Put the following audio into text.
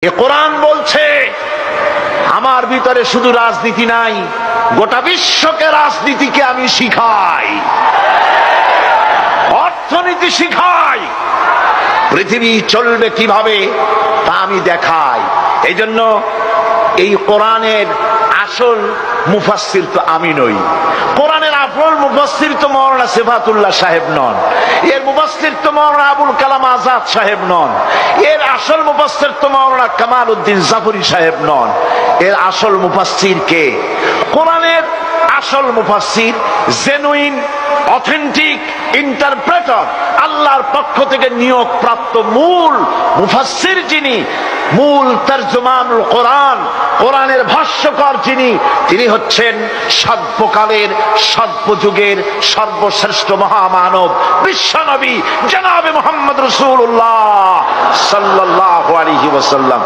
এ কোরআন বলছে আমার ভিতরে শুধু রাজনীতি নাই, গোটা বিশ্বকে রাজনীতিকে আমি শিখাই, অর্থনীতি শিখাই, পৃথিবী চলবে কিভাবে তা আমি দেখাই। এই জন্য এই কোরআনের আসল মুফাসসির তো আমি নই, কোরআনের আসল মুফাসসির তো মাওলানা সিফাতুল্লাহ সাহেব নন, এর মুফাসসির তো মাওলানা আবুল কালাম আজাদ সাহেব নন, এর আসল মুফাসসির তো মাওলানা কামাল উদ্দিন জাফরি সাহেব নন। এর আসল মুফাসসির কে? কোরআনের আসল মুফাসসির, জেনুইন অথেন্টিক ইন্টারপ্রেটার, আল্লাহর পক্ষ থেকে নিয়োগ প্রাপ্ত মূল মুফাসসির যিনি, মূল তরজমানুল কোরআন, কোরআনের ভাষ্যকার যিনি, তিনি হচ্ছেন সর্বকালের সর্বযুগের সর্বশ্রেষ্ঠ মহামানব বিশ্বনবী জনাবে মুহাম্মদ রাসূলুল্লাহ সাল্লাল্লাহু আলাইহি ওয়াসাল্লাম।